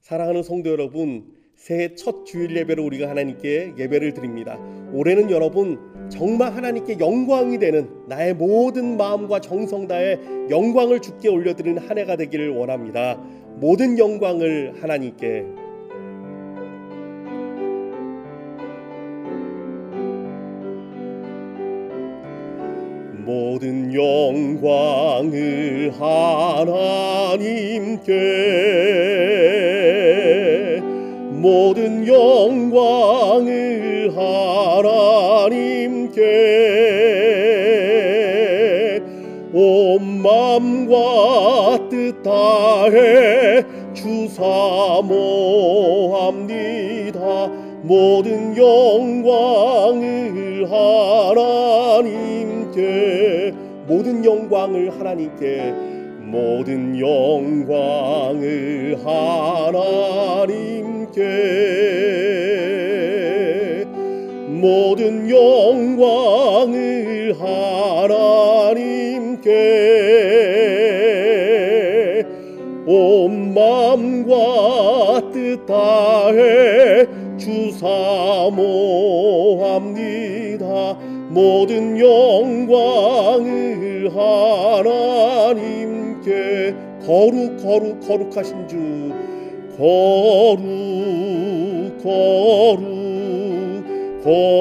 사랑하는 성도 여러분, 새해 첫 주일 예배로 우리가 하나님께 예배를 드립니다. 올해는 여러분 정말 하나님께 영광이 되는 나의 모든 마음과 정성 다해 영광을 주께 올려드리는 한 해가 되기를 원합니다. 모든 영광을 하나님께. 모든 영광을 하나님께, 모든 영광을 하나님께, 온 마음과 뜻 다해 주 사모합니다. 모든 영광을 하나님께, 모든 영광을 하나님께, 모든 영광을 하나님께, 모든 영광을 하나님께, 온 마음과 뜻 다해 주 사모합니다. 모든 영광을 하나님께. 거룩하신 주,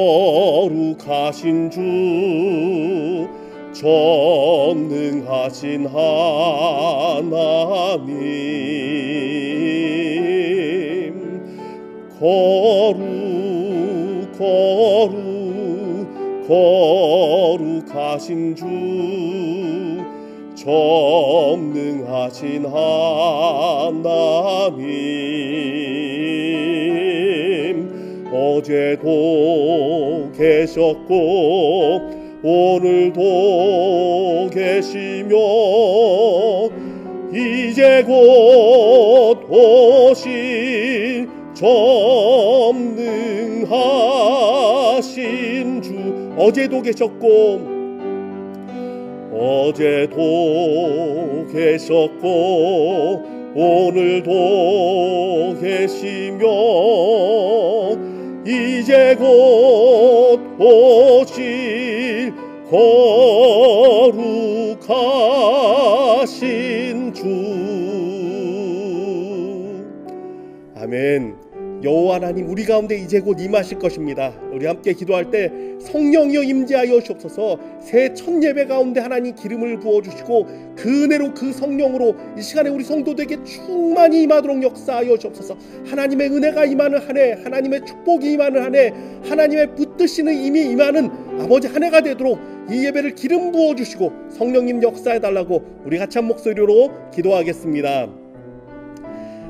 거룩하신 주, 전능하신 하나님, 거룩하신 주, 전능하신 하나님, 어제도 계셨고 오늘도 계시며 이제 곧 오실 전능하신 주. 어제도 계셨고 오늘도 계시며 이제 곧 오실 거룩하신 주. 아멘. 여호와 하나님, 우리 가운데 이제 곧 임하실 것입니다. 우리 함께 기도할 때 성령이여 임재하여 주옵소서. 새해 첫 예배 가운데 하나님 기름을 부어주시고 그 은혜로 그 성령으로 이 시간에 우리 성도들에게 충만히 임하도록 역사하여 주옵소서. 하나님의 은혜가 임하는 한 해, 하나님의 축복이 임하는 한 해, 하나님의 붙드시는 이미 임하는 아버지 한 해가 되도록 이 예배를 기름 부어주시고 성령님 역사해달라고 우리 같이 한 목소리로 기도하겠습니다.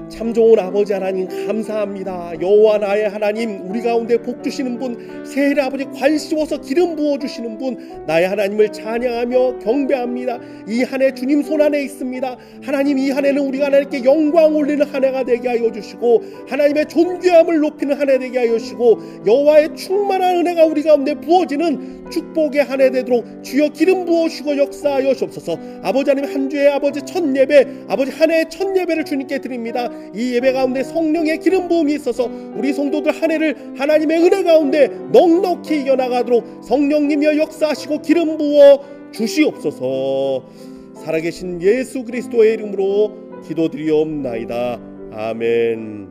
참 좋은 아버지 하나님 감사합니다. 여호와 나의 하나님, 우리 가운데 복 주시는 분, 새해를 아버지 관씌워서 기름 부어주시는 분, 나의 하나님을 찬양하며 경배합니다. 이 한 해 주님 손안에 있습니다. 하나님, 이 한 해는 우리가 하나님께 영광 올리는 한 해가 되게 하여 주시고 하나님의 존귀함을 높이는 한 해 되게 하여 주시고 여호와의 충만한 은혜가 우리 가운데 부어지는 축복의 한 해 되도록 주여 기름 부어주시고 역사하여 주옵소서. 아버지 하나님, 한 주의 아버지 첫 예배, 아버지 한 해의 첫 예배를 주님께 드립니다. 이 예배 가운데 성령의 기름 부음이 있어서 우리 성도들 한 해를 하나님의 은혜 가운데 넉넉히 이겨나가도록 성령님이여 역사하시고 기름 부어 주시옵소서. 살아계신 예수 그리스도의 이름으로 기도드리옵나이다. 아멘.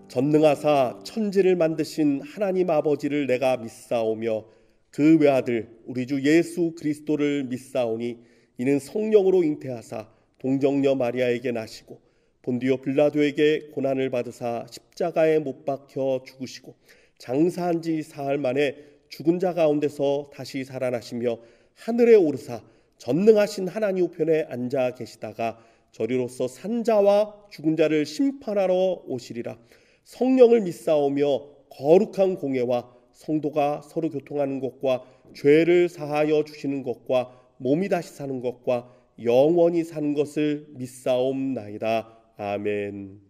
전능하사 천지를 만드신 하나님 아버지를 내가 믿사오며 그 외아들 우리 주 예수 그리스도를 믿사오니 이는 성령으로 잉태하사 동정녀 마리아에게 나시고 본디오 빌라도에게 고난을 받으사 십자가에 못 박혀 죽으시고 장사한 지 사흘 만에 죽은 자 가운데서 다시 살아나시며 하늘에 오르사 전능하신 하나님 우편에 앉아 계시다가 저리로서 산자와 죽은 자를 심판하러 오시리라. 성령을 믿사오며 거룩한 공예와 성도가 서로 교통하는 것과 죄를 사하여 주시는 것과 몸이 다시 사는 것과 영원히 사는 것을 믿사옵나이다. 아멘.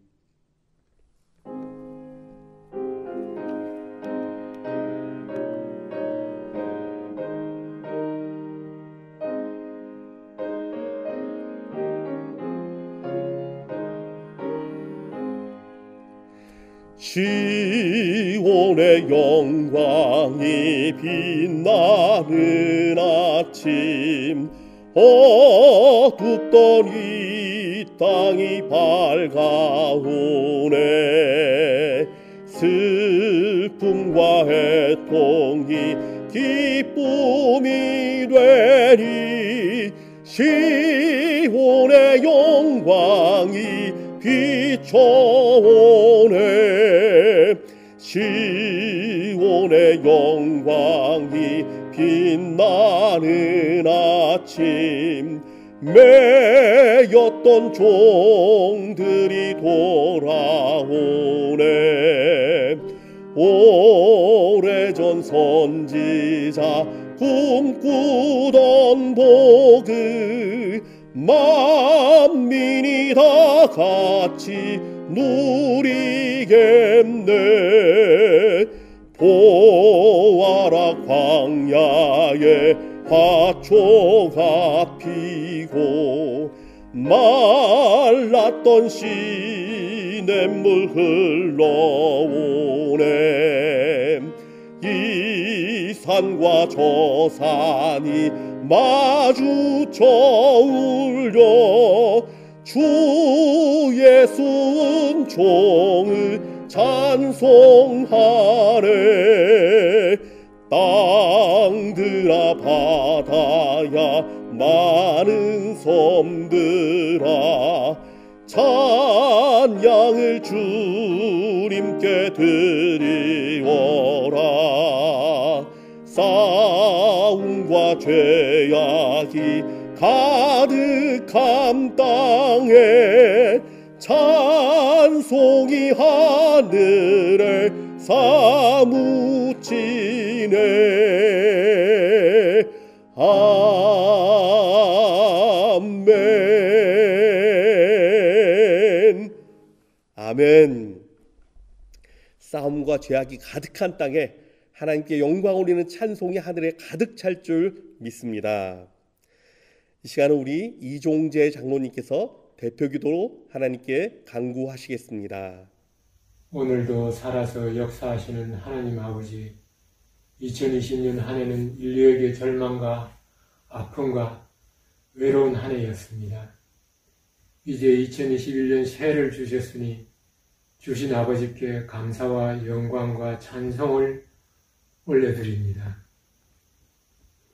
시온의 영광이 빛나는 아침, 어둡던 이 땅이 밝아오네. 슬픔과 애통이 기쁨이 되니 시온의 영광이 비춰오네. 시온의 영광이 빛나는 아침, 매였던 종들이 돌아오네. 오래전 선지자 꿈꾸던 복을 만민이 다 같이 누리겠네. 보아라 광야에 화초가 피고 말랐던 시냇물 흘러오네. 이 산과 저 산이 마주쳐 울려 주 예수 은총을 찬송하네. 땅들아 바다야 많은 섬들아 찬양을 주님께 드리워라. 싸움과 죄악이 가득한 땅에 찬송이 하늘에 사무치네. 아멘. 아멘. 싸움과 죄악이 가득한 땅에 하나님께 영광 올리는 찬송이 하늘에 가득 찰 줄 믿습니다. 이 시간은 우리 이종재 장로님께서 대표기도로 하나님께 간구하시겠습니다. 오늘도 살아서 역사하시는 하나님 아버지, 2020년 한 해는 인류에게 절망과 아픔과 외로운 한 해였습니다. 이제 2021년 새해를 주셨으니 주신 아버지께 감사와 영광과 찬송을 올려드립니다.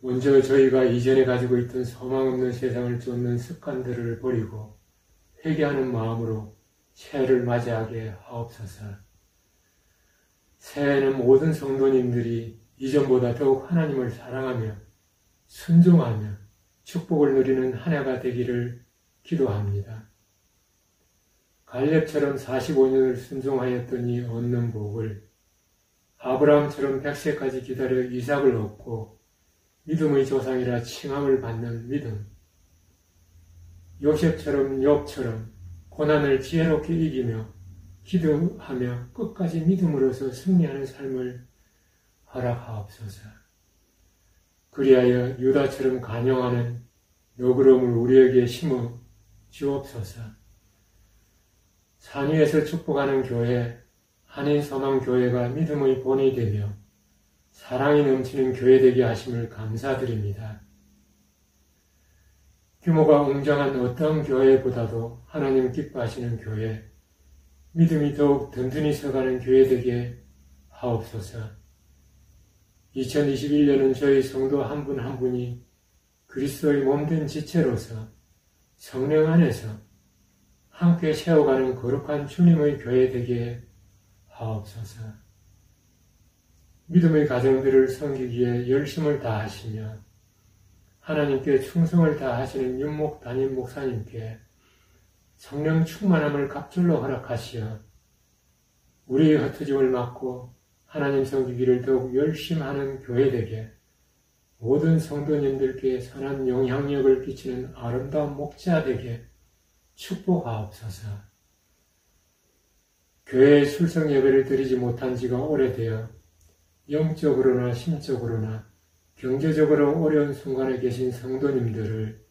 먼저 저희가 이전에 가지고 있던 소망 없는 세상을 쫓는 습관들을 버리고 회개하는 마음으로 새해를 맞이하게 하옵소서. 새해에는 모든 성도님들이 이전보다 더욱 하나님을 사랑하며 순종하며 축복을 누리는 한 해가 되기를 기도합니다. 갈렙처럼 45년을 순종하였더니 얻는 복을, 아브라함처럼 100세까지 기다려 이삭을 얻고 믿음의 조상이라 칭함을 받는 믿음, 요셉처럼 욥처럼 고난을 지혜롭게 이기며 기도하며 끝까지 믿음으로써 승리하는 삶을 허락하옵소서. 그리하여 유다처럼 간용하는 너그러움을 우리에게 심어 주옵소서. 산 위에서 축복하는 교회, 한인소망교회가 믿음의 본이 되며 사랑이 넘치는 교회 되게 하심을 감사드립니다. 규모가 웅장한 어떤 교회보다도 하나님 기뻐하시는 교회, 믿음이 더욱 든든히 서가는 교회 되게 하옵소서. 2021년은 저희 성도 한 분 한 분이 그리스도의 몸된 지체로서 성령 안에서 함께 세워가는 거룩한 주님의 교회 되게 하옵소서. 믿음의 가정들을 섬기기에 열심을 다하시며 하나님께 충성을 다하시는 윤목 담임 목사님께 성령 충만함을 갑절로 허락하시어 우리의 흩어짐을 막고 하나님 섬기기를 더욱 열심히 하는 교회 되게 모든 성도님들께 선한 영향력을 끼치는 아름다운 목자 되게 축복하옵소서. 교회에 출석 예배를 드리지 못한 지가 오래되어 영적으로나 심적으로나 경제적으로 어려운 순간에 계신 성도님들을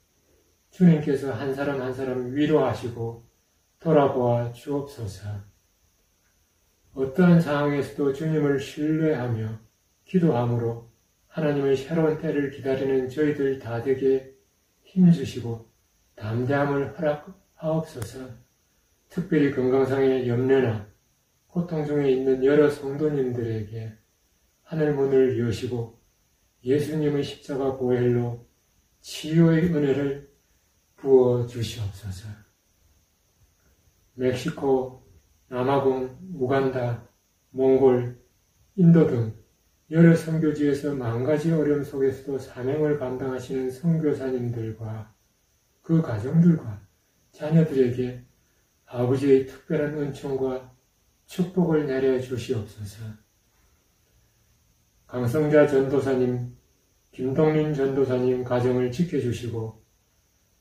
주님께서 한 사람 한 사람 위로하시고 돌아보아 주옵소서. 어떠한 상황에서도 주님을 신뢰하며 기도함으로 하나님의 새로운 때를 기다리는 저희들 다 되게 힘주시고 담대함을 허락하옵소서. 특별히 건강상의 염려나 고통 중에 있는 여러 성도님들에게 하늘 문을 여시고 예수님의 십자가 보혈로 치유의 은혜를 부어 주시옵소서. 멕시코, 남아공, 우간다, 몽골, 인도 등 여러 선교지에서 만가지 어려움 속에서도 사명을 감당하시는 선교사님들과 그 가정들과 자녀들에게 아버지의 특별한 은총과 축복을 내려 주시옵소서. 강성자 전도사님, 김동민 전도사님 가정을 지켜주시고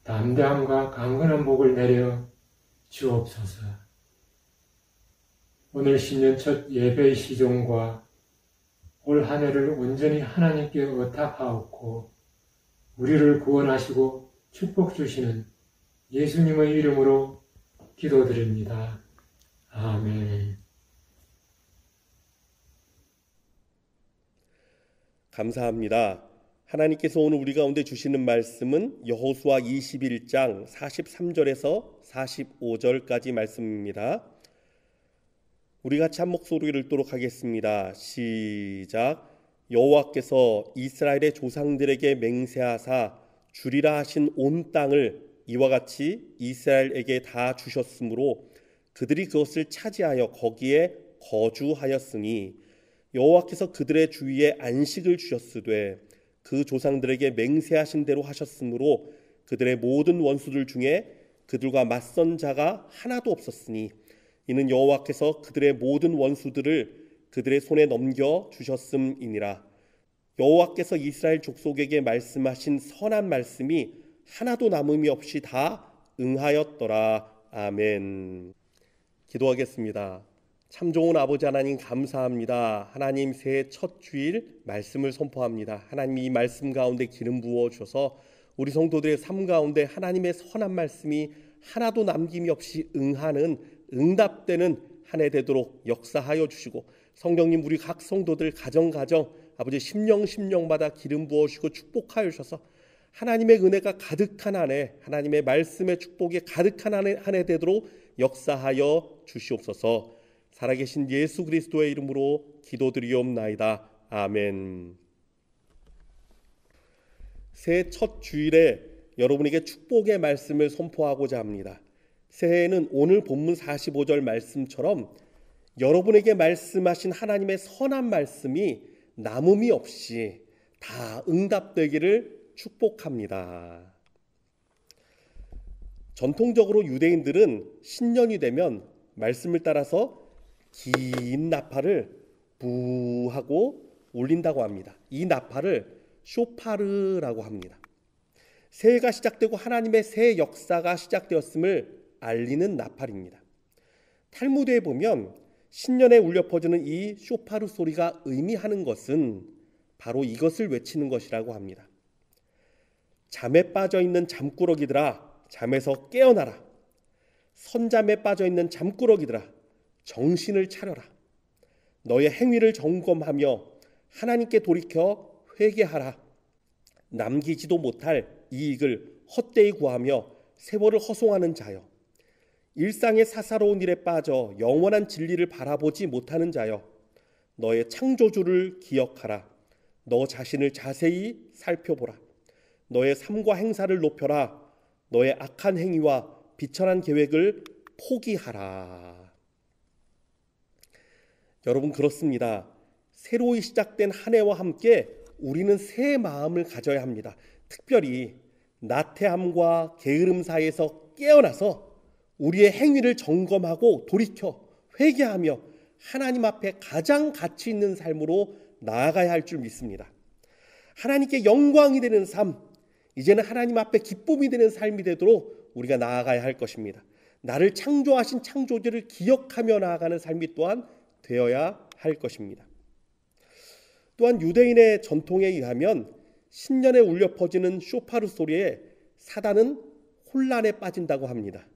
담대함과 강건한 복을 내려 주옵소서. 오늘 신년 첫 예배의 시종과 올 한 해를 온전히 하나님께 의탁하옵고 우리를 구원하시고 축복 주시는 예수님의 이름으로 기도드립니다. 아멘. 감사합니다. 하나님께서 오늘 우리 가운데 주시는 말씀은 여호수아 21장 43절에서 45절까지 말씀입니다. 우리 같이 한 목소리를 읽도록 하겠습니다. 시작. 여호와께서 이스라엘의 조상들에게 맹세하사 주리라 하신 온 땅을 이와 같이 이스라엘에게 다 주셨으므로 그들이 그것을 차지하여 거기에 거주하였으니 여호와께서 그들의 주위에 안식을 주셨으되 그 조상들에게 맹세하신 대로 하셨으므로 그들의 모든 원수들 중에 그들과 맞선 자가 하나도 없었으니 이는 여호와께서 그들의 모든 원수들을 그들의 손에 넘겨 주셨음이니라. 여호와께서 이스라엘 족속에게 말씀하신 선한 말씀이 하나도 남음이 없이 다 응하였더라. 아멘. 기도하겠습니다. 참 좋은 아버지 하나님 감사합니다. 하나님 새해 첫 주일 말씀을 선포합니다. 하나님 이 말씀 가운데 기름 부어 주셔서 우리 성도들의 삶 가운데 하나님의 선한 말씀이 하나도 남김이 없이 응하는 응답되는 한 해 되도록 역사하여 주시고 성령님 우리 각 성도들 가정 아버지 심령마다 기름 부어주시고 축복하여 주셔서 하나님의 은혜가 가득한 한 해, 하나님의 말씀의 축복이 가득한 한 해 되도록 역사하여 주시옵소서. 살아계신 예수 그리스도의 이름으로 기도드리옵나이다. 아멘. 새해 첫 주일에 여러분에게 축복의 말씀을 선포하고자 합니다. 새해에는 오늘 본문 45절 말씀처럼 여러분에게 말씀하신 하나님의 선한 말씀이 남음이 없이 다 응답되기를 축복합니다. 전통적으로 유대인들은 신년이 되면 말씀을 따라서 긴 나팔을 부하고 올린다고 합니다. 이 나팔을 쇼파르라고 합니다. 새해가 시작되고 하나님의 새 역사가 시작되었음을 알리는 나팔입니다. 탈무드에 보면 신년에 울려 퍼지는 이 쇼파르 소리가 의미하는 것은 바로 이것을 외치는 것이라고 합니다. 잠에 빠져있는 잠꾸러기들아 잠에서 깨어나라. 선잠에 빠져있는 잠꾸러기들아 정신을 차려라. 너의 행위를 점검하며 하나님께 돌이켜 회개하라. 남기지도 못할 이익을 헛되이 구하며 세월을 허송하는 자여, 일상의 사사로운 일에 빠져 영원한 진리를 바라보지 못하는 자여, 너의 창조주를 기억하라. 너 자신을 자세히 살펴보라. 너의 삶과 행사를 높여라. 너의 악한 행위와 비천한 계획을 포기하라. 여러분 그렇습니다. 새로이 시작된 한 해와 함께 우리는 새 마음을 가져야 합니다. 특별히 나태함과 게으름 사이에서 깨어나서 우리의 행위를 점검하고 돌이켜 회개하며 하나님 앞에 가장 가치 있는 삶으로 나아가야 할 줄 믿습니다. 하나님께 영광이 되는 삶, 이제는 하나님 앞에 기쁨이 되는 삶이 되도록 우리가 나아가야 할 것입니다. 나를 창조하신 창조주를 기억하며 나아가는 삶이 또한 되어야 할 것입니다. 또한 유대인의 전통에 의하면 신년에 울려 퍼지는 쇼파르 소리에 사단은 혼란에 빠진다고 합니다.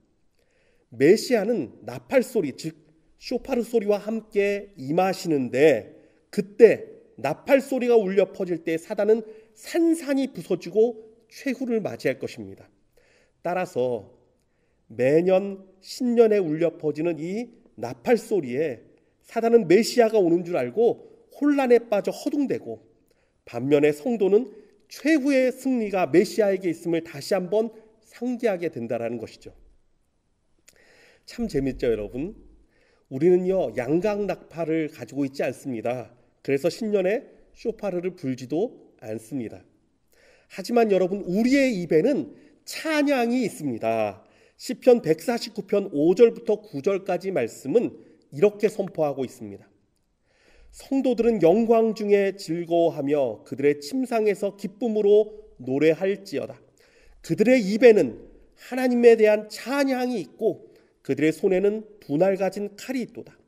메시아는 나팔 소리, 즉 쇼파르 소리와 함께 임하시는데, 그때 나팔 소리가 울려 퍼질 때 사단은 산산이 부서지고 최후를 맞이할 것입니다. 따라서 매년 신년에 울려 퍼지는 이 나팔 소리에 사단은 메시아가 오는 줄 알고 혼란에 빠져 허둥대고, 반면에 성도는 최후의 승리가 메시아에게 있음을 다시 한번 상기하게 된다는 것이죠. 참 재밌죠, 여러분? 우리는요, 양각 나팔을 가지고 있지 않습니다. 그래서 신년에 쇼파르를 불지도 않습니다. 하지만 여러분, 우리의 입에는 찬양이 있습니다. 시편 149편 5절부터 9절까지 말씀은 이렇게 선포하고 있습니다. 성도들은 영광 중에 즐거워하며 그들의 침상에서 기쁨으로 노래할지어다. 그들의 입에는 하나님에 대한 찬양이 있고 그들의 손에는 분할 가진 칼이 있도다.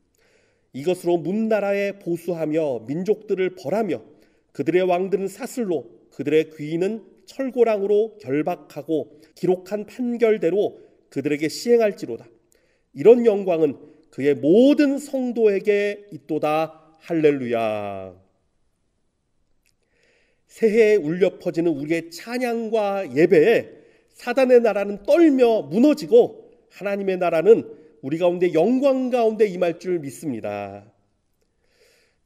이것으로 문나라에 보수하며 민족들을 벌하며 그들의 왕들은 사슬로 그들의 귀인은 철고랑으로 결박하고 기록한 판결대로 그들에게 시행할지로다. 이런 영광은 그의 모든 성도에게 있도다. 할렐루야. 새해에 울려 퍼지는 우리의 찬양과 예배에 사단의 나라는 떨며 무너지고 하나님의 나라는 우리 가운데 영광 가운데 임할 줄 믿습니다.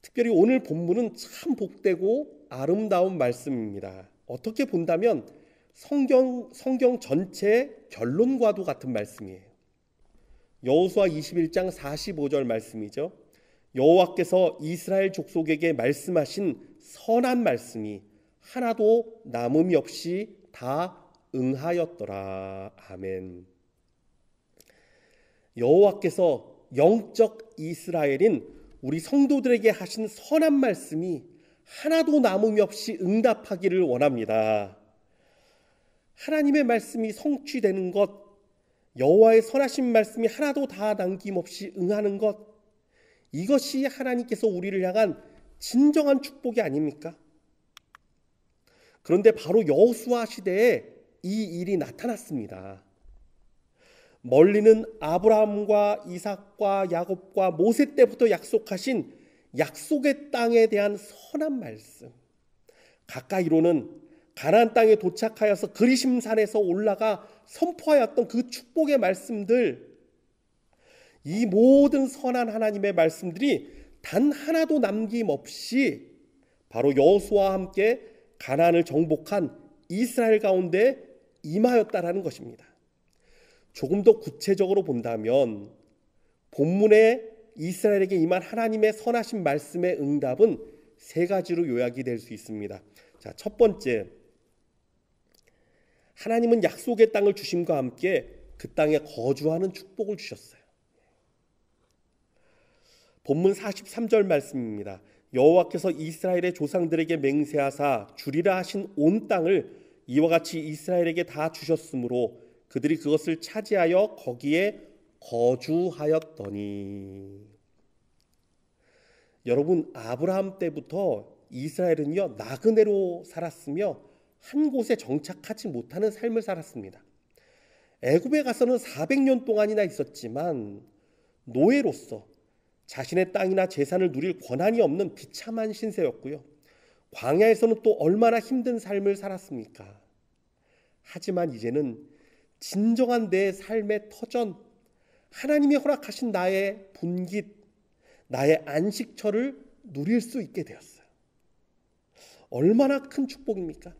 특별히 오늘 본문은 참 복되고 아름다운 말씀입니다. 어떻게 본다면 성경 전체의 결론과도 같은 말씀이에요. 여호수아 21장 45절 말씀이죠. 여호와께서 이스라엘 족속에게 말씀하신 선한 말씀이 하나도 남음이 없이 다 응하였더라. 아멘. 여호와께서 영적 이스라엘인 우리 성도들에게 하신 선한 말씀이 하나도 남음이 없이 응답하기를 원합니다. 하나님의 말씀이 성취되는 것, 여호와의 선하신 말씀이 하나도 다 남김없이 응하는 것, 이것이 하나님께서 우리를 향한 진정한 축복이 아닙니까? 그런데 바로 여호수아 시대에 이 일이 나타났습니다. 멀리는 아브라함과 이삭과 야곱과 모세 때부터 약속하신 약속의 땅에 대한 선한 말씀, 가까이로는 가나안 땅에 도착하여서 그리심산에서 올라가 선포하였던 그 축복의 말씀들, 이 모든 선한 하나님의 말씀들이 단 하나도 남김없이 바로 여호수아와 함께 가나안을 정복한 이스라엘 가운데 임하였다라는 것입니다. 조금 더 구체적으로 본다면 본문에 이스라엘에게 임한 하나님의 선하신 말씀의 응답은 세 가지로 요약이 될 수 있습니다. 자, 첫 번째, 하나님은 약속의 땅을 주심과 함께 그 땅에 거주하는 축복을 주셨어요. 본문 43절 말씀입니다. 여호와께서 이스라엘의 조상들에게 맹세하사 주리라 하신 온 땅을 이와 같이 이스라엘에게 다 주셨으므로 그들이 그것을 차지하여 거기에 거주하였더니. 여러분, 아브라함 때부터 이스라엘은요, 나그네로 살았으며 한 곳에 정착하지 못하는 삶을 살았습니다. 애굽에 가서는 400년 동안이나 있었지만 노예로서 자신의 땅이나 재산을 누릴 권한이 없는 비참한 신세였고요. 광야에서는 또 얼마나 힘든 삶을 살았습니까? 하지만 이제는 진정한 내 삶의 터전, 하나님이 허락하신 나의 분깃, 나의 안식처를 누릴 수 있게 되었어요. 얼마나 큰 축복입니까?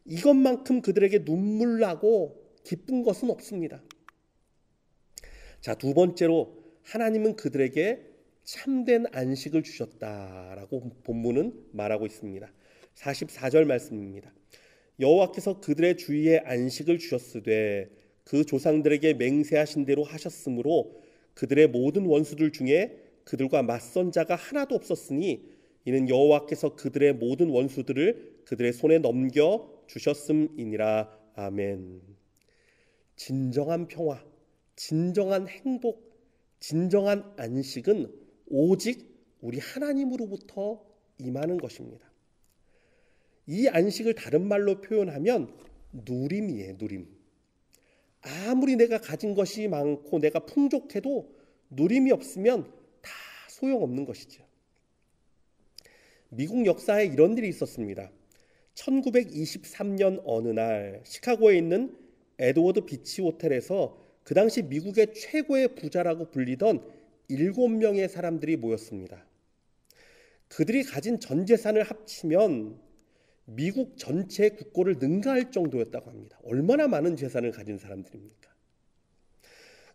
이것만큼 그들에게 눈물 나고 기쁜 것은 없습니다. 자, 두 번째로 하나님은 그들에게 참된 안식을 주셨다라고 본문은 말하고 있습니다. 44절 말씀입니다. 여호와께서 그들의 주위에 안식을 주셨으되 그 조상들에게 맹세하신 대로 하셨으므로 그들의 모든 원수들 중에 그들과 맞선 자가 하나도 없었으니 이는 여호와께서 그들의 모든 원수들을 그들의 손에 넘겨 주셨음이니라. 아멘. 진정한 평화, 진정한 행복, 진정한 안식은 오직 우리 하나님으로부터 임하는 것입니다. 이 안식을 다른 말로 표현하면 누림이에요. 누림. 아무리 내가 가진 것이 많고 내가 풍족해도 누림이 없으면 소용없는 것이죠. 미국 역사에 이런 일이 있었습니다. 1923년 어느 날 시카고에 있는 에드워드 비치 호텔에서 그 당시 미국의 최고의 부자라고 불리던 7명의 사람들이 모였습니다. 그들이 가진 전 재산을 합치면 미국 전체의 국고를 능가할 정도였다고 합니다. 얼마나 많은 재산을 가진 사람들입니까?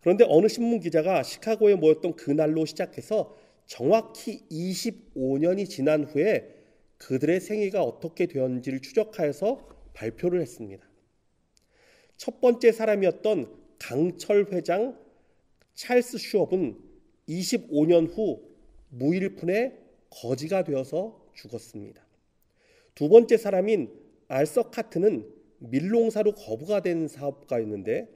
그런데 어느 신문 기자가 시카고에 모였던 그날로 시작해서 정확히 25년이 지난 후에 그들의 생애가 어떻게 되었는지를 추적하여서 발표를 했습니다. 첫 번째 사람이었던 강철 회장 찰스 슈업은 25년 후 무일푼의 거지가 되어서 죽었습니다. 두 번째 사람인 알서 카트는 밀농사로 거부가 된 사업가였는데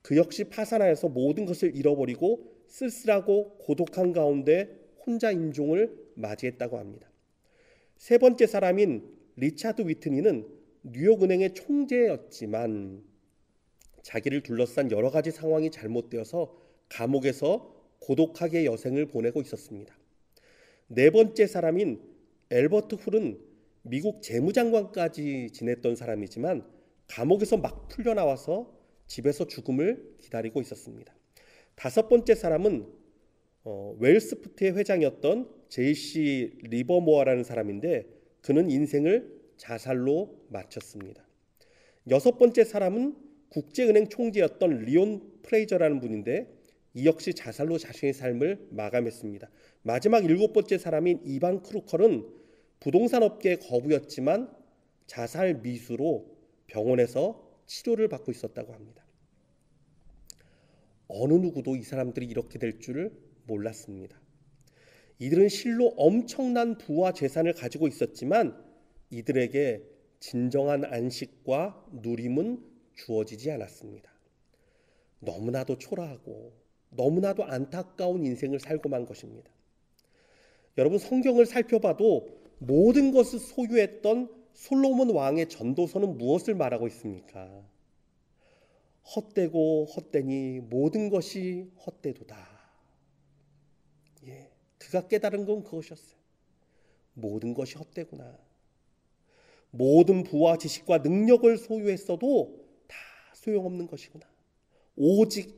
그 역시 파산하여서 모든 것을 잃어버리고 쓸쓸하고 고독한 가운데 혼자 임종을 맞이했다고 합니다. 세 번째 사람인 리차드 위트니는 뉴욕은행의 총재였지만 자기를 둘러싼 여러 가지 상황이 잘못되어서 감옥에서 고독하게 여생을 보내고 있었습니다. 네 번째 사람인 엘버트 훌은 미국 재무장관까지 지냈던 사람이지만 감옥에서 막 풀려나와서 집에서 죽음을 기다리고 있었습니다. 다섯 번째 사람은 웰스푸트의 회장이었던 제이씨 리버모어라는 사람인데 그는 인생을 자살로 마쳤습니다. 여섯 번째 사람은 국제은행 총재였던 리온 프레이저라는 분인데 이 역시 자살로 자신의 삶을 마감했습니다. 마지막 일곱 번째 사람인 이반 크루컬은 부동산 업계의 거부였지만 자살 미수로 병원에서 치료를 받고 있었다고 합니다. 어느 누구도 이 사람들이 이렇게 될 줄을 몰랐습니다. 이들은 실로 엄청난 부와 재산을 가지고 있었지만 이들에게 진정한 안식과 누림은 주어지지 않았습니다. 너무나도 초라하고 너무나도 안타까운 인생을 살고만 것입니다. 여러분, 성경을 살펴봐도 모든 것을 소유했던 솔로몬 왕의 전도서는 무엇을 말하고 있습니까? 헛되고 헛되니 모든 것이 헛되도다. 그가 깨달은 건 그것이었어요. 모든 것이 헛되구나. 모든 부와 지식과 능력을 소유했어도 다 소용없는 것이구나. 오직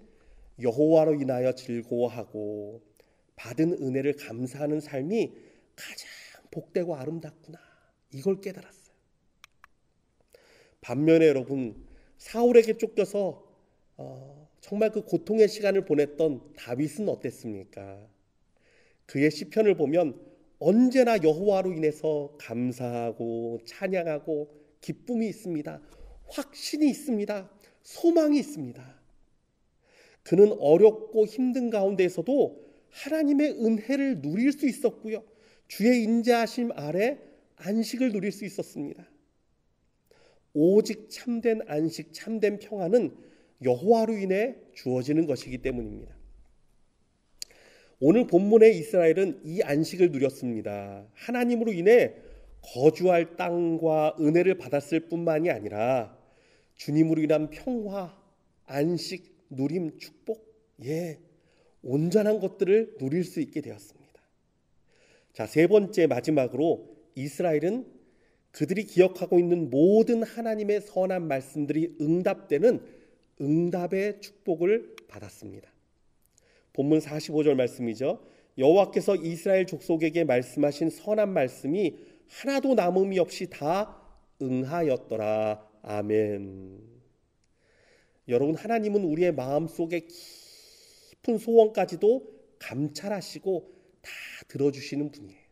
여호와로 인하여 즐거워하고 받은 은혜를 감사하는 삶이 가장 복되고 아름답구나. 이걸 깨달았어요. 반면에 여러분, 사울에게 쫓겨서 정말 그 고통의 시간을 보냈던 다윗은 어땠습니까? 그의 시편을 보면 언제나 여호와로 인해서 감사하고 찬양하고 기쁨이 있습니다. 확신이 있습니다. 소망이 있습니다. 그는 어렵고 힘든 가운데에서도 하나님의 은혜를 누릴 수 있었고요. 주의 인자하심 아래 안식을 누릴 수 있었습니다. 오직 참된 안식, 참된 평안은 여호와로 인해 주어지는 것이기 때문입니다. 오늘 본문의 이스라엘은 이 안식을 누렸습니다. 하나님으로 인해 거주할 땅과 은혜를 받았을 뿐만이 아니라 주님으로 인한 평화, 안식, 누림, 축복, 온전한 것들을 누릴 수 있게 되었습니다. 자, 세 번째 마지막으로 이스라엘은 그들이 기억하고 있는 모든 하나님의 선한 말씀들이 응답되는 응답의 축복을 받았습니다. 본문 45절 말씀이죠. 여호와께서 이스라엘 족속에게 말씀하신 선한 말씀이 하나도 남음이 없이 다 응하였더라. 아멘. 여러분, 하나님은 우리의 마음속에 깊은 소원까지도 감찰하시고 다 들어주시는 분이에요.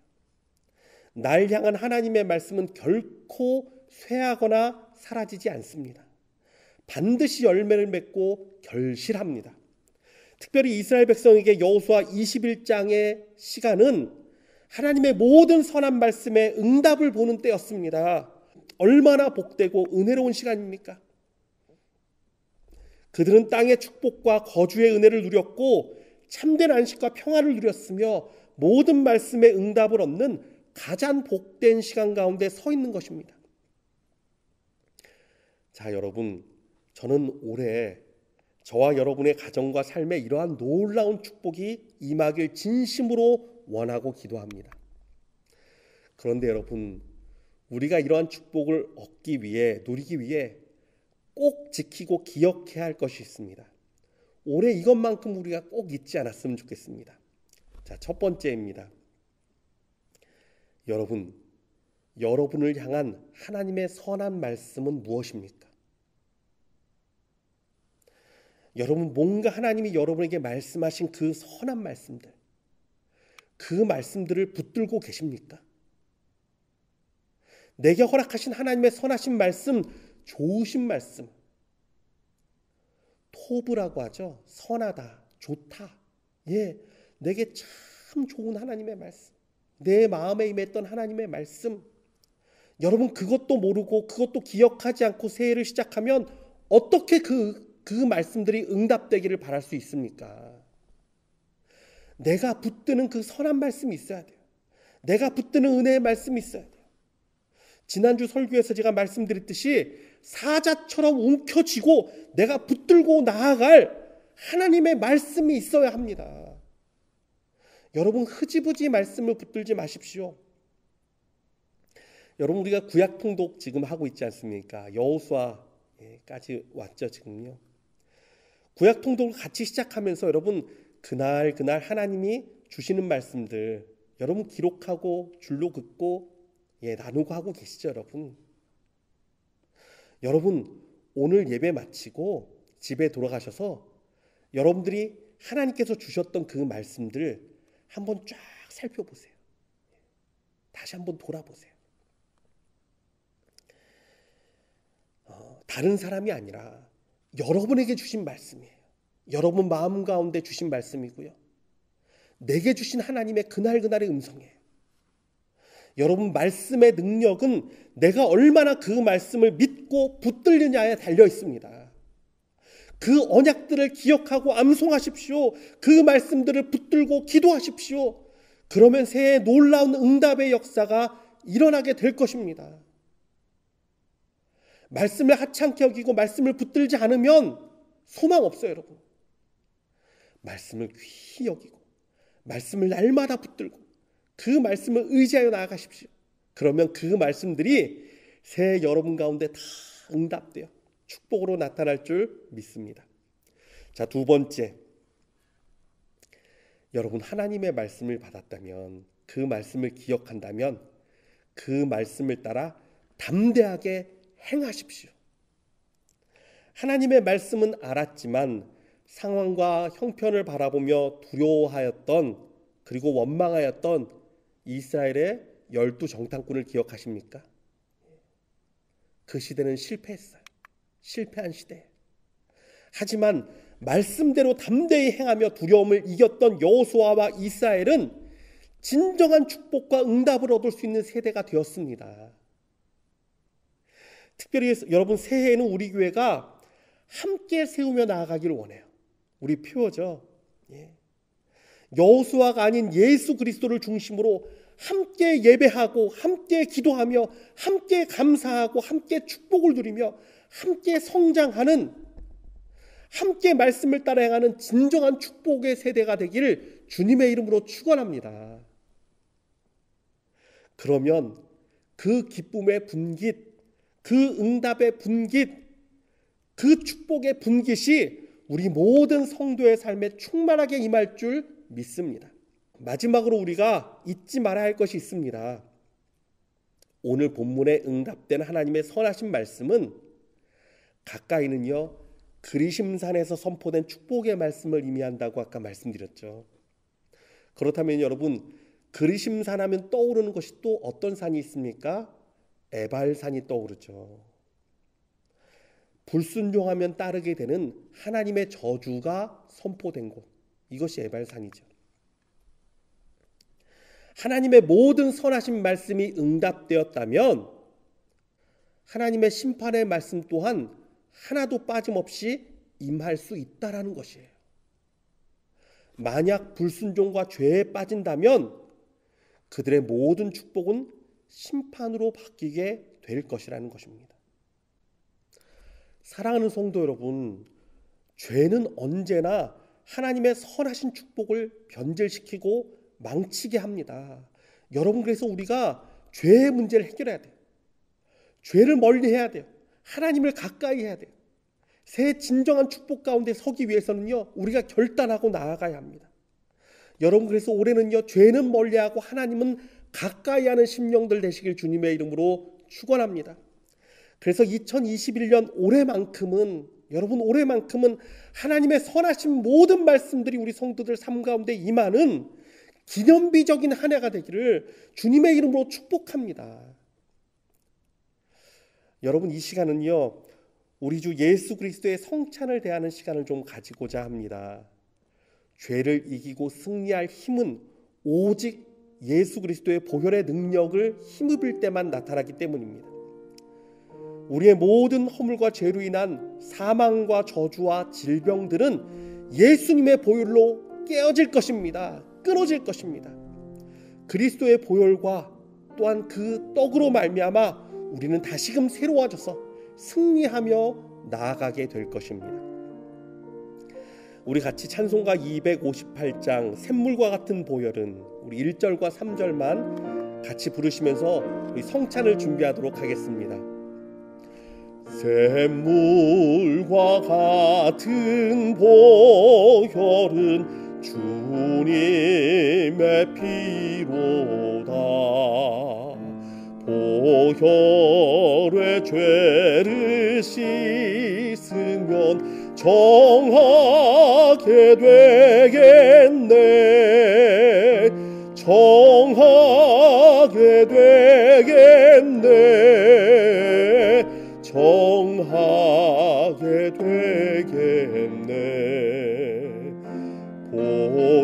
날 향한 하나님의 말씀은 결코 쇠하거나 사라지지 않습니다. 반드시 열매를 맺고 결실합니다. 특별히 이스라엘 백성에게 여호수아 21장의 시간은 하나님의 모든 선한 말씀에 응답을 보는 때였습니다. 얼마나 복되고 은혜로운 시간입니까? 그들은 땅의 축복과 거주의 은혜를 누렸고 참된 안식과 평안을 누렸으며 모든 말씀의 응답을 얻는 가장 복된 시간 가운데 서 있는 것입니다. 자, 여러분, 저는 올해 저와 여러분의 가정과 삶에 이러한 놀라운 축복이 임하길 진심으로 원하고 기도합니다. 그런데 여러분, 우리가 이러한 축복을 얻기 위해, 누리기 위해 꼭 지키고 기억해야 할 것이 있습니다. 올해 이것만큼 우리가 꼭 잊지 않았으면 좋겠습니다. 자, 첫 번째입니다. 여러분을 향한 하나님의 선한 말씀은 무엇입니까? 여러분, 뭔가 하나님이 여러분에게 말씀하신 그 선한 말씀들, 그 말씀들을 붙들고 계십니까? 내게 허락하신 하나님의 선하신 말씀, 좋으신 말씀, 토브라고 하죠. 선하다, 좋다. 예, 내게 참 좋은 하나님의 말씀, 내 마음에 임했던 하나님의 말씀. 여러분, 그것도 모르고 그것도 기억하지 않고 새해를 시작하면 어떻게 그 말씀들이 응답되기를 바랄 수 있습니까? 내가 붙드는 그 선한 말씀이 있어야 돼요. 내가 붙드는 은혜의 말씀이 있어야 돼요. 지난주 설교에서 제가 말씀드렸듯이 사자처럼 움켜쥐고 내가 붙들고 나아갈 하나님의 말씀이 있어야 합니다. 여러분, 흐지부지 말씀을 붙들지 마십시오. 여러분, 우리가 구약 통독 지금 하고 있지 않습니까? 여호수아까지 왔죠, 지금요. 구약 통독을 같이 시작하면서 여러분, 그날 하나님이 주시는 말씀들 여러분 기록하고 줄로 긋고 나누고 하고 계시죠, 여러분? 여러분, 오늘 예배 마치고 집에 돌아가셔서 여러분들이 하나님께서 주셨던 그 말씀들 한번 쫙 살펴보세요. 다시 한번 돌아보세요. 다른 사람이 아니라 여러분에게 주신 말씀이에요. 여러분 마음 가운데 주신 말씀이고요. 내게 주신 하나님의 그날의 음성이에요. 여러분, 말씀의 능력은 내가 얼마나 그 말씀을 믿고 붙들느냐에 달려 있습니다. 그 언약들을 기억하고 암송하십시오. 그 말씀들을 붙들고 기도하십시오. 그러면 새해 놀라운 응답의 역사가 일어나게 될 것입니다. 말씀을 하찮게 여기고 말씀을 붙들지 않으면 소망 없어요, 여러분. 말씀을 귀히 여기고 말씀을 날마다 붙들고 그 말씀을 의지하여 나아가십시오. 그러면 그 말씀들이 새해 여러분 가운데 다 응답되어 축복으로 나타날 줄 믿습니다. 자, 두 번째, 여러분 하나님의 말씀을 받았다면, 그 말씀을 기억한다면 그 말씀을 따라 담대하게 행하십시오. 하나님의 말씀은 알았지만 상황과 형편을 바라보며 두려워하였던, 그리고 원망하였던 이스라엘의 12 정탐꾼을 기억하십니까? 그 시대는 실패했어요. 실패한 시대. 하지만 말씀대로 담대히 행하며 두려움을 이겼던 여호수아와 이스라엘은 진정한 축복과 응답을 얻을 수 있는 세대가 되었습니다. 특별히 여러분, 새해에는 우리 교회가 함께 세우며 나아가기를 원해요. 우리 표어죠. 여호수아가 아닌 예수 그리스도를 중심으로 함께 예배하고 함께 기도하며 함께 감사하고 함께 축복을 누리며 함께 성장하는, 함께 말씀을 따라 행하는 진정한 축복의 세대가 되기를 주님의 이름으로 축원합니다. 그러면 그 기쁨의 분깃, 그 응답의 분깃, 그 축복의 분깃이 우리 모든 성도의 삶에 충만하게 임할 줄 믿습니다. 마지막으로 우리가 잊지 말아야 할 것이 있습니다. 오늘 본문에 응답된 하나님의 선하신 말씀은 가까이는요, 그리심산에서 선포된 축복의 말씀을 의미한다고 아까 말씀드렸죠. 그렇다면 여러분, 그리심산 하면 떠오르는 것이 또 어떤 산이 있습니까? 에발산이 떠오르죠. 불순종하면 따르게 되는 하나님의 저주가 선포된 곳, 이것이 에발산이죠. 하나님의 모든 선하신 말씀이 응답되었다면 하나님의 심판의 말씀 또한 하나도 빠짐없이 임할 수 있다라는 것이에요. 만약 불순종과 죄에 빠진다면 그들의 모든 축복은 심판으로 바뀌게 될 것이라는 것입니다. 사랑하는 성도 여러분, 죄는 언제나 하나님의 선하신 축복을 변질시키고 망치게 합니다. 여러분, 그래서 우리가 죄의 문제를 해결해야 돼요. 죄를 멀리해야 돼요. 하나님을 가까이 해야 돼요. 새 진정한 축복 가운데 서기 위해서는요, 우리가 결단하고 나아가야 합니다. 여러분, 그래서 올해는요, 죄는 멀리하고 하나님은 가까이 하는 심령들 되시길 주님의 이름으로 축원합니다. 그래서 2021년 올해만큼은, 여러분, 올해만큼은 하나님의 선하신 모든 말씀들이 우리 성도들 삶 가운데 임하는 기념비적인 한 해가 되기를 주님의 이름으로 축복합니다. 여러분, 이 시간은요, 우리 주 예수 그리스도의 성찬을 대하는 시간을 좀 가지고자 합니다. 죄를 이기고 승리할 힘은 오직 예수 그리스도의 보혈의 능력을 힘입을 때만 나타나기 때문입니다. 우리의 모든 허물과 죄로 인한 사망과 저주와 질병들은 예수님의 보혈로 깨어질 것입니다. 끊어질 것입니다. 그리스도의 보혈과 또한 그 떡으로 말미암아 우리는 다시금 새로워져서 승리하며 나아가게 될 것입니다. 우리 같이 찬송가 258장 샘물과 같은 보혈은 우리 1절과 3절만 같이 부르시면서 우리 성찬을 준비하도록 하겠습니다. 샘물과 같은 보혈은 주님의 피로다. 보혈의 죄를 씻으면 정하게 되겠네. 정하게 되겠네. 정하게 되겠네.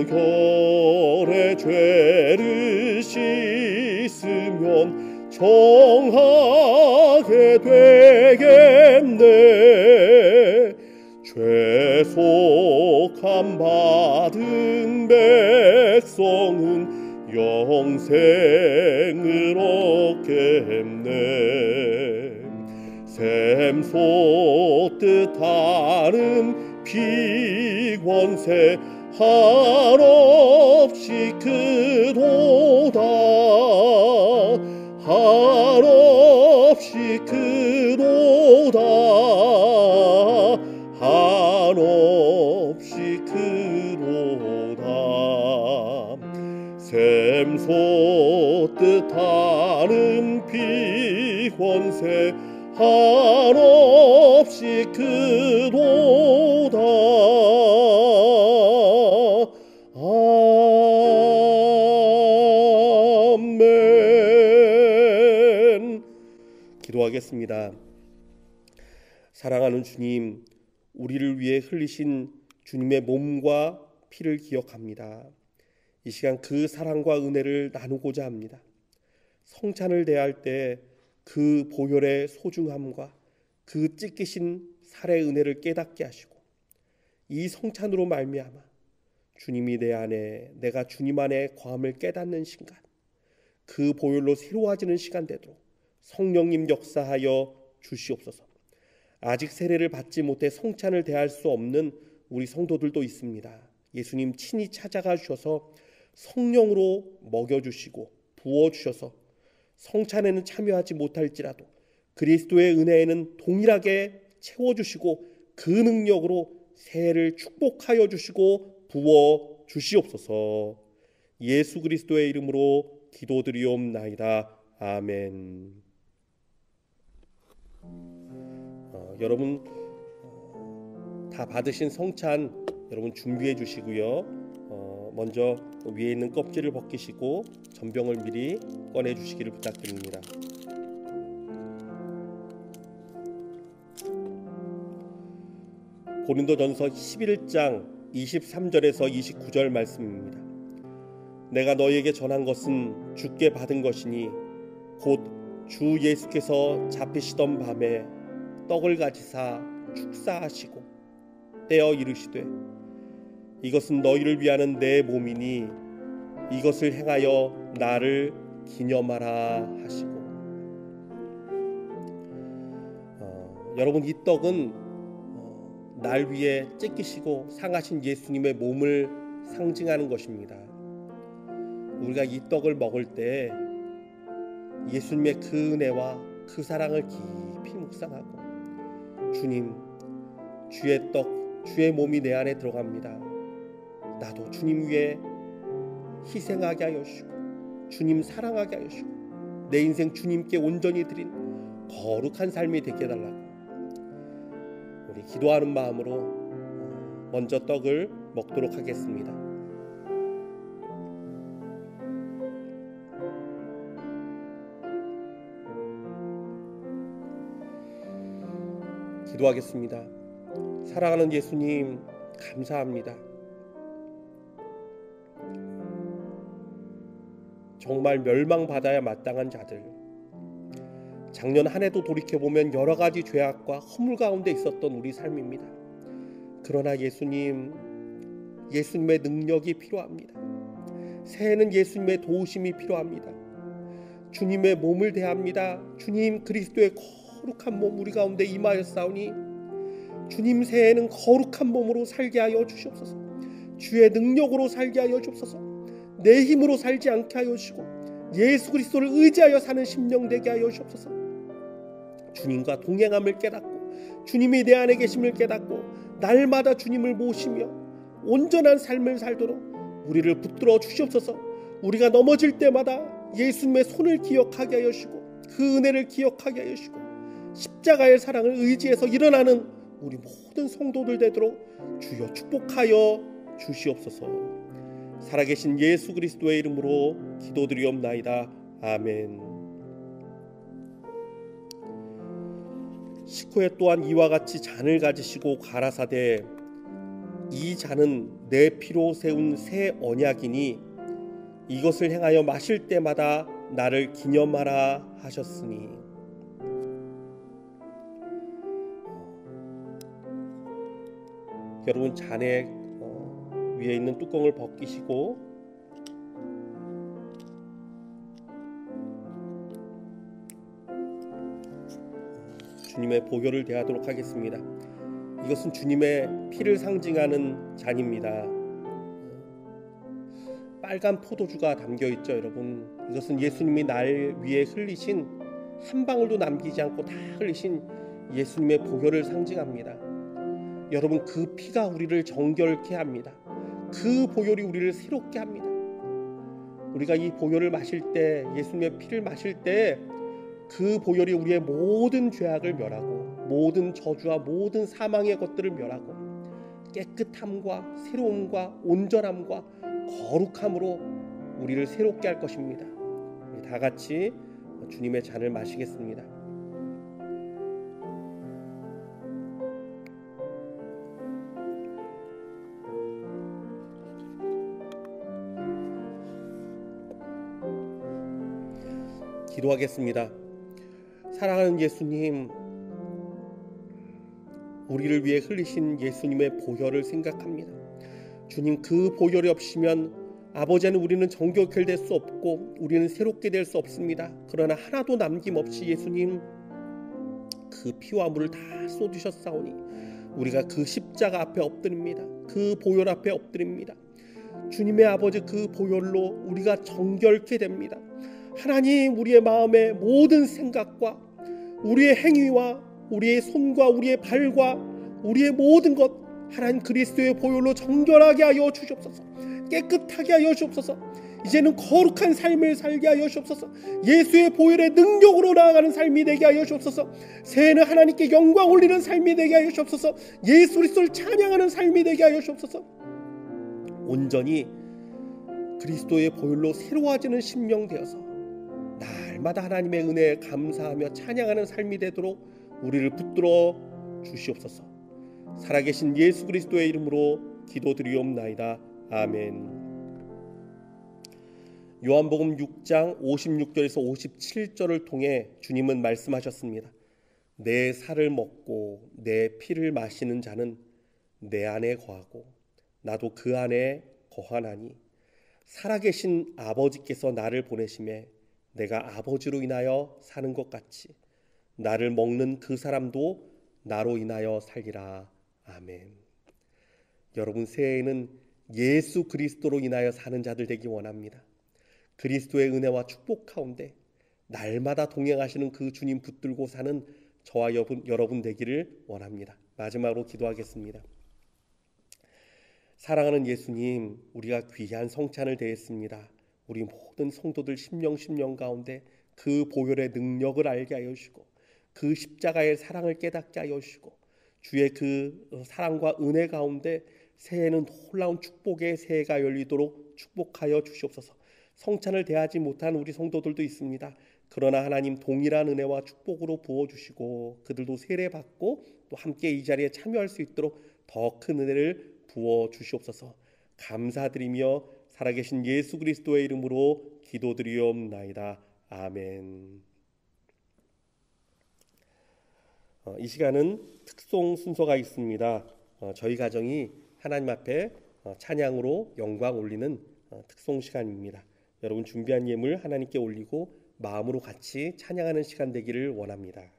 보혈의 죄를 씻으면 정하게 되겠네. 죄속함 받은 백성은 영생을 얻겠네. 샘 솟듯 하는 피권세 한없이 크도다. 한없이 크도다. 한없이 크도다. 샘 솟듯 하는 피권세 한없이 크도다. 아멘. 기도하겠습니다. 사랑하는 주님, 우리를 위해 흘리신 주님의 몸과 피를 기억합니다. 이 시간 그 사랑과 은혜를 나누고자 합니다. 성찬을 대할 때 그 보혈의 소중함과 그 찢기신 살의 은혜를 깨닫게 하시고, 이 성찬으로 말미암아 주님이 내 안에, 내가 주님 안에 거함을 깨닫는 시간, 그 보혈로 새로워지는 시간 되도록 성령님 역사하여 주시옵소서. 아직 세례를 받지 못해 성찬을 대할 수 없는 우리 성도들도 있습니다. 예수님 친히 찾아가 주셔서 성령으로 먹여주시고 부어주셔서 성찬에는 참여하지 못할지라도 그리스도의 은혜에는 동일하게 채워주시고 그 능력으로 새해를 축복하여 주시고 부어 주시옵소서. 예수 그리스도의 이름으로 기도드리옵나이다. 아멘. 여러분 다 받으신 성찬 여러분 준비해 주시고요. 먼저 위에 있는 껍질을 벗기시고 전병을 미리 꺼내 주시기를 부탁드립니다. 고린도전서 11장 23절에서 29절 말씀입니다. 내가 너희에게 전한 것은 주께 받은 것이니 곧 주 예수께서 잡히시던 밤에 떡을 가지사 축사하시고 떼어 이르시되 이것은 너희를 위하는 내 몸이니 이것을 행하여 나를 기념하라 하시고, 여러분 이 떡은 날 위해 찢기시고 상하신 예수님의 몸을 상징하는 것입니다. 우리가 이 떡을 먹을 때 예수님의 그 은혜와 그 사랑을 깊이 묵상하고, 주님, 주의 떡, 주의 몸이 내 안에 들어갑니다. 나도 주님 위해 희생하게 하여 주시고 주님 사랑하게 하여 주시고 내 인생 주님께 온전히 드린 거룩한 삶이 되게 해달라고 우리 기도하는 마음으로 먼저 떡을 먹도록 하겠습니다. 기도하겠습니다. 사랑하는 예수님, 감사합니다. 정말 멸망받아야 마땅한 자들, 작년 한 해도 돌이켜보면 여러 가지 죄악과 허물 가운데 있었던 우리 삶입니다. 그러나 예수님, 예수님의 능력이 필요합니다. 새해는 예수님의 도우심이 필요합니다. 주님의 몸을 대합니다. 주님 그리스도의 거룩한 몸 우리 가운데 임하였사오니 주님 새해에는 거룩한 몸으로 살게 하여 주시옵소서. 주의 능력으로 살게 하여 주옵소서. 내 힘으로 살지 않게 하여 주시고 예수 그리스도를 의지하여 사는 심령 되게 하여 주옵소서. 주님과 동행함을 깨닫고 주님이 내 안에 계심을 깨닫고 날마다 주님을 모시며 온전한 삶을 살도록 우리를 붙들어 주시옵소서. 우리가 넘어질 때마다 예수님의 손을 기억하게 하여 주시고 그 은혜를 기억하게 하여 주시고 십자가의 사랑을 의지해서 일어나는 우리 모든 성도들 되도록 주여 축복하여 주시옵소서. 살아계신 예수 그리스도의 이름으로 기도드리옵나이다. 아멘. 식후에 또한 이와 같이 잔을 가지시고 가라사대 이 잔은 내 피로 세운 새 언약이니 이것을 행하여 마실 때마다 나를 기념하라 하셨으니. 여러분 잔에 위에 있는 뚜껑을 벗기시고 주님의 보혈을 대하도록 하겠습니다. 이것은 주님의 피를 상징하는 잔입니다. 빨간 포도주가 담겨있죠. 여러분, 이것은 예수님이 날 위해 흘리신 한 방울도 남기지 않고 다 흘리신 예수님의 보혈을 상징합니다. 여러분, 그 피가 우리를 정결케 합니다. 그 보혈이 우리를 새롭게 합니다. 우리가 이 보혈을 마실 때, 예수님의 피를 마실 때 그 보혈이 우리의 모든 죄악을 멸하고 모든 저주와 모든 사망의 것들을 멸하고 깨끗함과 새로움과 온전함과 거룩함으로 우리를 새롭게 할 것입니다. 우리 다 같이 주님의 잔을 마시겠습니다. 기도하겠습니다. 사랑하는 예수님, 우리를 위해 흘리신 예수님의 보혈을 생각합니다. 주님, 그 보혈이 없이면 아버지는 우리는 정결케 될 수 없고 우리는 새롭게 될 수 없습니다. 그러나 하나도 남김없이 예수님 그 피와 물을 다 쏟으셨사오니 우리가 그 십자가 앞에 엎드립니다. 그 보혈 앞에 엎드립니다. 주님의 아버지 그 보혈로 우리가 정결케 됩니다. 하나님, 우리의 마음의 모든 생각과 우리의 행위와 우리의 손과 우리의 발과 우리의 모든 것 하나님 그리스도의 보혈로 정결하게 하여 주시옵소서. 깨끗하게 하여 주시옵소서. 이제는 거룩한 삶을 살게 하여 주시옵소서. 예수의 보혈의 능력으로 나아가는 삶이 되게 하여 주시옵소서. 새해는 하나님께 영광 올리는 삶이 되게 하여 주시옵소서. 예수 그리스도를 찬양하는 삶이 되게 하여 주시옵소서. 온전히 그리스도의 보혈로 새로워지는 심령 되어서 날마다 하나님의 은혜에 감사하며 찬양하는 삶이 되도록 우리를 붙들어 주시옵소서. 살아계신 예수 그리스도의 이름으로 기도드리옵나이다. 아멘. 요한복음 6장 56절에서 57절을 통해 주님은 말씀하셨습니다. 내 살을 먹고 내 피를 마시는 자는 내 안에 거하고 나도 그 안에 거하나니 살아계신 아버지께서 나를 보내심에 내가 아버지로 인하여 사는 것 같이 나를 먹는 그 사람도 나로 인하여 살리라. 아멘. 여러분, 새해에는 예수 그리스도로 인하여 사는 자들 되기 원합니다. 그리스도의 은혜와 축복 가운데 날마다 동행하시는 그 주님 붙들고 사는 저와 여러분 되기를 원합니다. 마지막으로 기도하겠습니다. 사랑하는 예수님, 우리가 귀한 성찬을 대했습니다. 우리 모든 성도들 심령 가운데 그 보혈의 능력을 알게 하여 주시고 그 십자가의 사랑을 깨닫게 하여 주시고 주의 그 사랑과 은혜 가운데 새해에는 놀라운 축복의 새해가 열리도록 축복하여 주시옵소서. 성찬을 대하지 못한 우리 성도들도 있습니다. 그러나 하나님 동일한 은혜와 축복으로 부어주시고 그들도 세례받고 또 함께 이 자리에 참여할 수 있도록 더 큰 은혜를 부어주시옵소서. 감사드리며 살아계신 예수 그리스도의 이름으로 기도드리옵나이다. 아멘. 이 시간은 특송 순서가 있습니다. 저희 가정이 하나님 앞에 찬양으로 영광 올리는 특송 시간입니다. 여러분 준비한 예물 하나님께 올리고 마음으로 같이 찬양하는 시간 되기를 원합니다.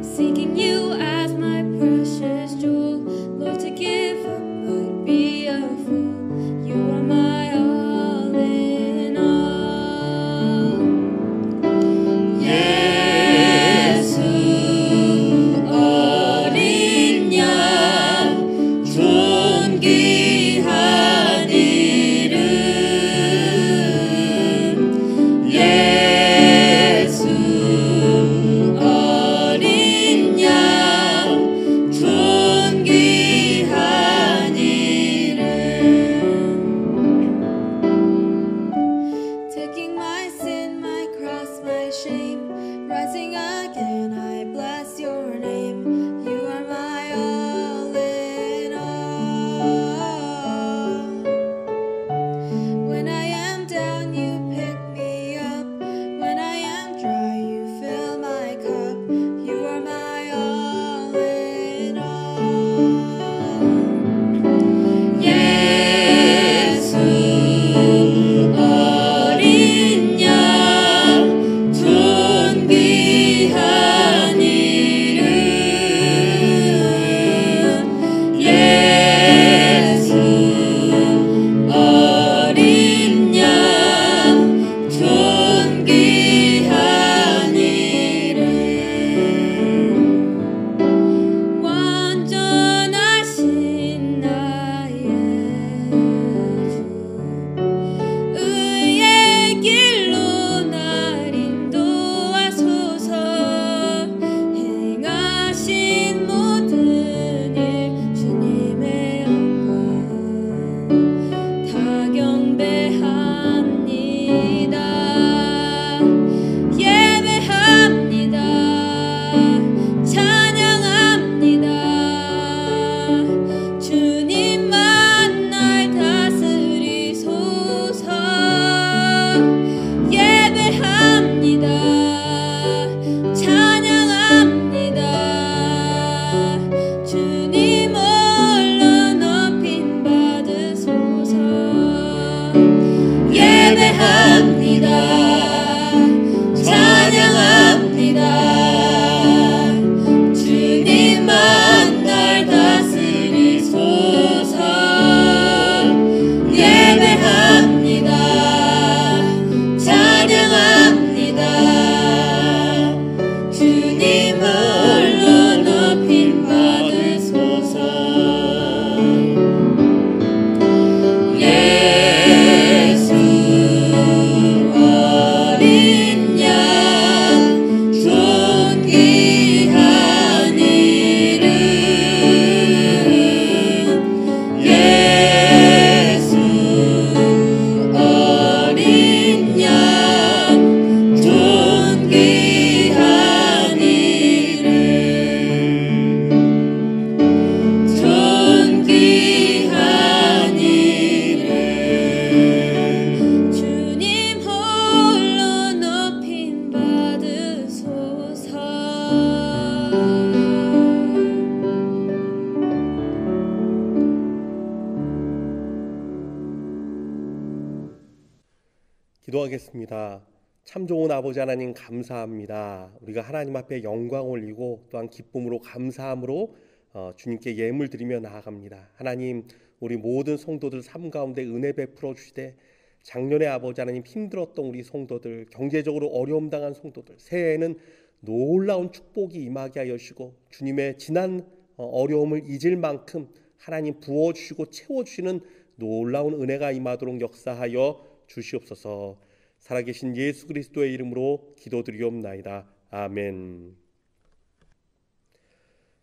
Seeking you as my 기도하겠습니다. 참 좋은 아버지 하나님 감사합니다. 우리가 하나님 앞에 영광 올리고 또한 기쁨으로 감사함으로 주님께 예물 드리며 나아갑니다. 하나님, 우리 모든 성도들 삶 가운데 은혜 베풀어 주시되 작년에 아버지 하나님 힘들었던 우리 성도들, 경제적으로 어려움 당한 성도들, 새해에는 놀라운 축복이 임하게 하여 주시고 주님의 지난 어려움을 잊을 만큼 하나님 부어주시고 채워주시는 놀라운 은혜가 임하도록 역사하여 주시옵소서. 살아계신 예수 그리스도의 이름으로 기도드리옵나이다. 아멘.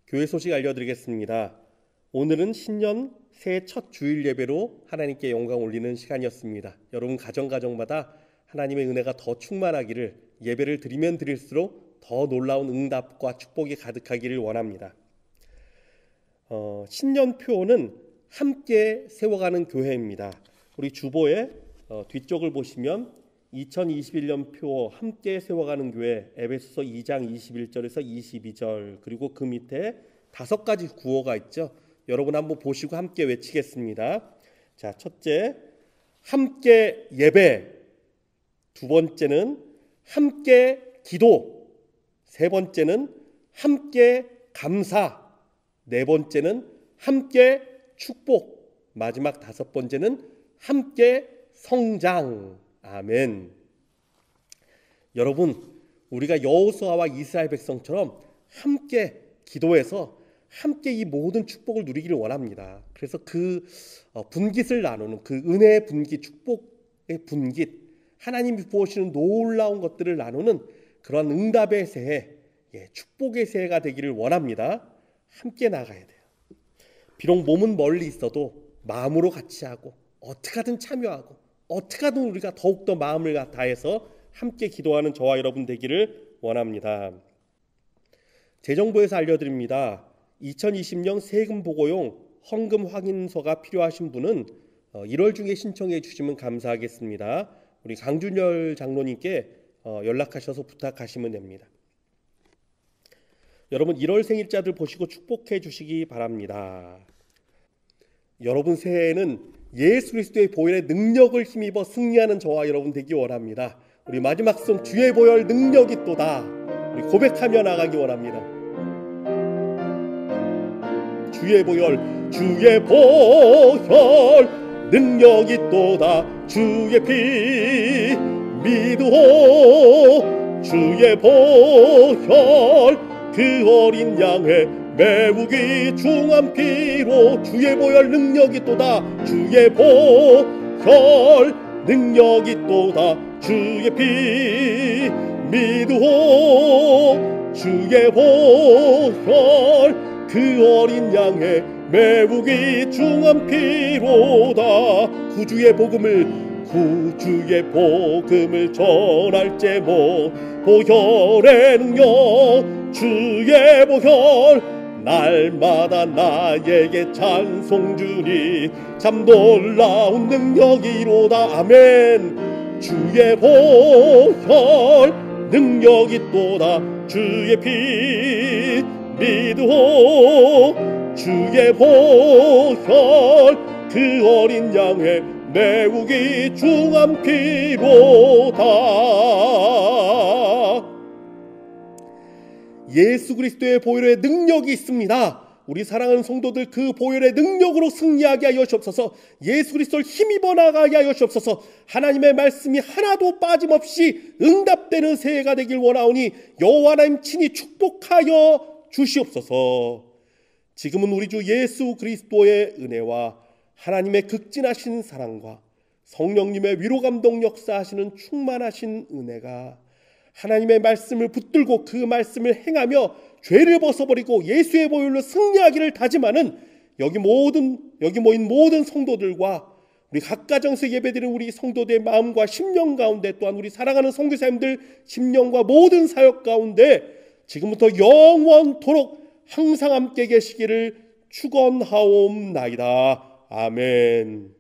교회 소식 알려드리겠습니다. 오늘은 신년 새해 첫 주일 예배로 하나님께 영광 올리는 시간이었습니다. 여러분 가정마다 하나님의 은혜가 더 충만하기를, 예배를 드리면 드릴수록 더 놀라운 응답과 축복이 가득하기를 원합니다. 신년 표어는 함께 세워가는 교회입니다. 우리 주보의 뒤쪽을 보시면 2021년 표어 함께 세워가는 교회 에베소서 2장 21절에서 22절, 그리고 그 밑에 5가지 구호가 있죠. 여러분 한번 보시고 함께 외치겠습니다. 자, 첫째, 함께 예배. 두 번째는 함께 기도. 세 번째는 함께 감사. 네 번째는 함께 축복. 마지막 5번째는 함께 성장. 아멘. 여러분, 우리가 여호수아와 이스라엘 백성처럼 함께 기도해서 함께 이 모든 축복을 누리기를 원합니다. 그래서 그 분깃을 나누는, 그 은혜의 분깃, 축복의 분깃, 하나님이 부어주시는 놀라운 것들을 나누는 그런 응답의 새해, 축복의 새해가 되기를 원합니다. 함께 나가야 돼요. 비록 몸은 멀리 있어도 마음으로 같이 하고 어떻게 하든 참여하고 어떻게 하든 우리가 더욱더 마음을 다해서 함께 기도하는 저와 여러분 되기를 원합니다. 재정부에서 알려드립니다. 2020년 세금 보고용 헌금 확인서가 필요하신 분은 1월 중에 신청해 주시면 감사하겠습니다. 우리 강준열 장로님께 연락하셔서 부탁하시면 됩니다. 여러분 1월 생일자들 보시고 축복해 주시기 바랍니다. 여러분 새해에는 예수 그리스도의 보혈의 능력을 힘입어 승리하는 저와 여러분 되기 원합니다. 우리 마지막 송 주의 보혈 능력이 또다, 우리 고백하며 나가기 원합니다. 주의 보혈 능력이 또다, 주의 피 믿으오. 주의 보혈 그 어린 양의 매우 귀중한 피로, 주의 보혈 능력이 또다, 주의 보혈 능력이 또다, 주의 피 믿으오. 주의 보혈 그 어린 양의 매우 귀중한 피로다. 구주의 복음을 전할 제목, 보혈의 능력, 주의 보혈 날마다 나에게 찬송 주니 참 놀라운 능력이로다. 아멘. 주의 보혈 능력이 또다, 주의 피 믿으오. 주의 보혈 그 어린 양의 매우 귀중한 피로다. 예수 그리스도의 보혈의 능력이 있습니다. 우리 사랑하는 성도들, 그 보혈의 능력으로 승리하게 하여 주옵소서. 예수 그리스도를 힘입어 나가게 하여 주옵소서. 하나님의 말씀이 하나도 빠짐없이 응답되는 새해가 되길 원하오니 여호와 하나님 친히 축복하여 주시옵소서. 지금은 우리 주 예수 그리스도의 은혜와 하나님의 극진하신 사랑과 성령님의 위로 감동 역사하시는 충만하신 은혜가 하나님의 말씀을 붙들고 그 말씀을 행하며 죄를 벗어버리고 예수의 보혈로 승리하기를 다짐하는 여기 모인 모든 성도들과 우리 각 가정에서 예배드리는 우리 성도들의 마음과 심령 가운데, 또한 우리 사랑하는 선교사님들 심령과 모든 사역 가운데 지금부터 영원토록 항상 함께 계시기를 축원하옵나이다. 아멘.